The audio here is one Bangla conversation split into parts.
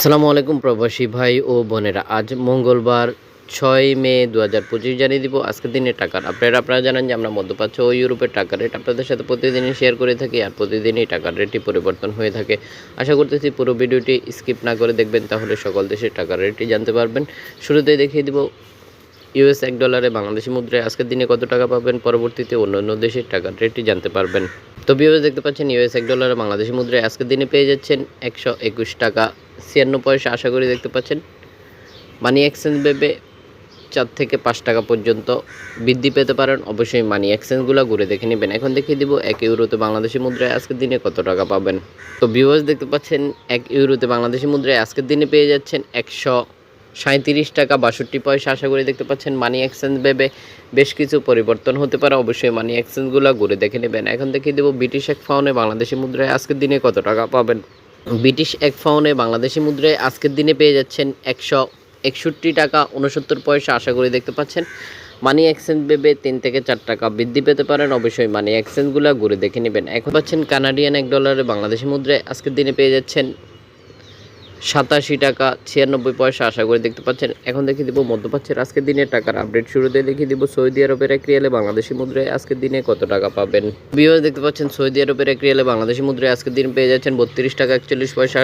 আসসালামু আলাইকুম প্রবাসী ভাই ও বোনেরা, আজ মঙ্গলবার 6 মে 2025 জানিয়ে দিব আজকের দিনের টাকার আপডেট। আপনারা জানেন যে আমরা মধ্যপ্রাচ্য ও ইউরোপের টাকার রেট আপনাদের সাথে প্রতিদিনই শেয়ার করে থাকি, আর প্রতিদিনই টাকার রেটটি পরিবর্তন হয়ে থাকে। আশা করতেছি পুরো ভিডিওটি স্কিপ না করে দেখবেন, তাহলে সকল দেশের টাকার রেটটি জানতে পারবেন। শুরুতেই দেখিয়ে দিব ইউএস $1 বাংলাদেশি মুদ্রায় আজকের দিনে কত টাকা পাবেন, পরবর্তীতে অন্যান্য দেশের টাকার রেটটি জানতে পারবেন। তো ভিউয়ার্স, দেখতে পাচ্ছেন ইউএস $1 বাংলাদেশি মুদ্রায় আজকের দিনে পেয়ে যাচ্ছেন 121 টাকা 56 পয়সা। আশা করি দেখতে পাচ্ছেন মানি এক্সচেঞ্জ ভেবে 4 থেকে 5 টাকা পর্যন্ত বৃদ্ধি পেতে পারেন। অবশ্যই মানি এক্সচেঞ্জগুলো ঘুরে দেখে নেবেন। এখন দেখিয়ে দিব 1 ইউরোতে বাংলাদেশি মুদ্রায় আজকের দিনে কত টাকা পাবেন। তো ভিউয়ার্স, দেখতে পাচ্ছেন 1 ইউরোতে বাংলাদেশি মুদ্রায় আজকের দিনে পেয়ে যাচ্ছেন 137 টাকা 62 পয়সা। আশা করি দেখতে পাচ্ছেন মানি এক্সচেঞ্জ ভেবে বেশ কিছু পরিবর্তন হতে পারে। অবশ্যই মানি এক্সচেঞ্জগুলো ঘুরে দেখে নেবেন। এখন দেখিয়ে দেবো ব্রিটিশ 1 পাউন্ডে বাংলাদেশি মুদ্রায় আজকের দিনে কত টাকা পাবেন। ব্রিটিশ 1 পাউন্ডে বাংলাদেশি মুদ্রায় আজকের দিনে পেয়ে যাচ্ছেন 161 টাকা 69 পয়সা। আশা করি দেখতে পাচ্ছেন মানি এক্সচেঞ্জ ভেবে 3 থেকে 4 টাকা বৃদ্ধি পেতে পারেন। অবশ্যই মানি এক্সচেঞ্জগুলো ঘুরে দেখে নেবেন। এখন পাচ্ছেন কানাডিয়ান $1 বাংলাদেশি মুদ্রায় আজকের দিনে পেয়ে যাচ্ছেন 87 টাকা 96 পয়সা। আশা করি দেখতে পাচ্ছেন। এখন দেখিয়ে দিব মধ্যপ্রাচ্যের আজকের দিনের টাকার আপডেট। শুরুতে দেখিয়ে দিব সৌদি আরবের 1 রিয়ালে বাংলাদেশি মুদ্রায় আজকের দিনে কত টাকা পাবেন। ভিউয়ার্স, দেখতে পাচ্ছেন সৌদি আরবের 1 রিয়ালে বাংলাদেশি মুদ্রায় আজকের দিন পেয়ে যাচ্ছেন 32 টাকা 41 পয়সা।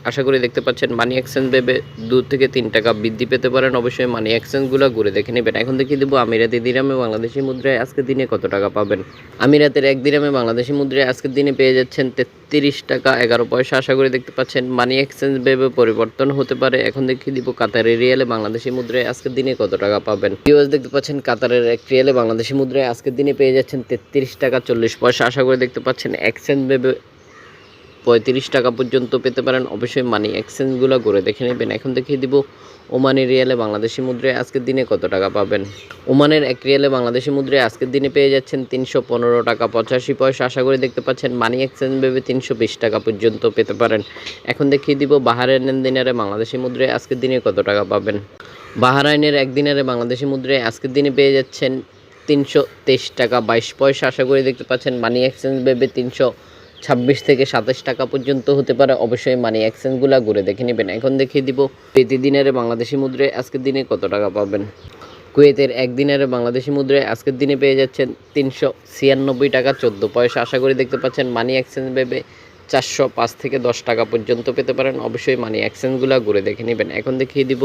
আশা করি দেখতে পাচ্ছেন মানি এক্সচেঞ্জ ভেবে 2 থেকে 3 টাকা বৃদ্ধি পেতে পারেন। অবশ্যই মানি এক্সচেঞ্জগুলো ঘুরে দেখে নেবেন। এখন দেখিয়ে দিব আমিরাতি দিরহামে বাংলাদেশি মুদ্রায় আজকের দিনে কত টাকা পাবেন। আমিরাতের 1 দিরহামে বাংলাদেশি মুদ্রায় আজকের দিনে পেয়ে যাচ্ছেন 33 টাকা 11 পয়সা। আশা করি দেখতে পাচ্ছেন মানি এক্সচেঞ্জ ভেবে পরিবর্তন হতে পারে। এখন দেখিয়ে দিব কাতারের রিয়ালে বাংলাদেশি মুদ্রায় আজকের দিনে কত টাকা পাবেন। ভিউয়ার্স, দেখতে পাচ্ছেন কাতারের 1 রিয়ালে বাংলাদেশি মুদ্রায় আজকের দিনে পেয়ে যাচ্ছেন 33 টাকা 40 পয়সা। আশা করি দেখতে পাচ্ছেন এক্সচেঞ্জ ভেবে 35 টাকা পর্যন্ত পেতে পারেন। অবশ্যই মানি এক্সচেঞ্জগুলো ঘুরে দেখে নেবেন। এখন দেখিয়ে দিব ওমানি রিয়ালে বাংলাদেশি মুদ্রায় আজকের দিনে কত টাকা পাবেন। ওমানের 1 রিয়ালে বাংলাদেশি মুদ্রায় আজকের দিনে পেয়ে যাচ্ছেন 315 টাকা 85 পয়সা। আশা করি দেখতে পাচ্ছেন মানি এক্সচেঞ্জ ভেবে 320 টাকা পর্যন্ত পেতে পারেন। এখন দেখিয়ে দিব বাহারাইনের দিনারে বাংলাদেশি মুদ্রায় আজকের দিনে কত টাকা পাবেন। বাহারাইনের 1 দিনারে বাংলাদেশি মুদ্রায় আজকের দিনে পেয়ে যাচ্ছেন 323 টাকা 22 পয়সা। আশা করি দেখতে পাচ্ছেন মানি এক্সচেঞ্জ ভেবে 326 থেকে 27 টাকা পর্যন্ত হতে পারে। অবশ্যই মানি এক্সচেঞ্জগুলো ঘুরে দেখে নেবেন। এখন দেখিয়ে দিব প্রতি দিনারে বাংলাদেশি মুদ্রায় আজকের দিনে কত টাকা পাবেন। কুয়েতের 1 দিনারে বাংলাদেশি মুদ্রায় আজকের দিনে পেয়ে যাচ্ছেন 396 টাকা 14 পয়সা। আশা করি দেখতে পাচ্ছেন মানি এক্সচেঞ্জ ভেবে 405 থেকে 10 টাকা পর্যন্ত পেতে পারেন। অবশ্যই মানি এক্সচেঞ্জগুলো ঘুরে দেখে নেবেন। এখন দেখিয়ে দিব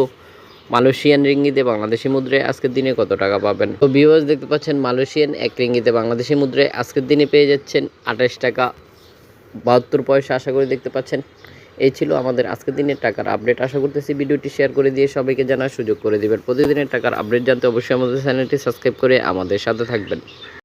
মালয়েশিয়ান রিঙ্গিতে বাংলাদেশি মুদ্রায় আজকের দিনে কত টাকা পাবেন। তো ভিউয়ার্স, দেখতে পাচ্ছেন মালয়েশিয়ান 1 রিঙ্গিতে বাংলাদেশি মুদ্রায় আজকের দিনে পেয়ে যাচ্ছেন 28 টাকা 72 পয়সা। আশা করি দেখতে পাচ্ছেন। এই ছিল আমাদের আজকের দিনের টাকার আপডেট। আশা করতেছি ভিডিওটি শেয়ার করে দিয়ে সবাইকে জানার সুযোগ করে দিবেন। প্রতিদিনের টাকার আপডেট জানতে অবশ্যই আমাদের চ্যানেলটি সাবস্ক্রাইব করে আমাদের সাথে থাকবেন।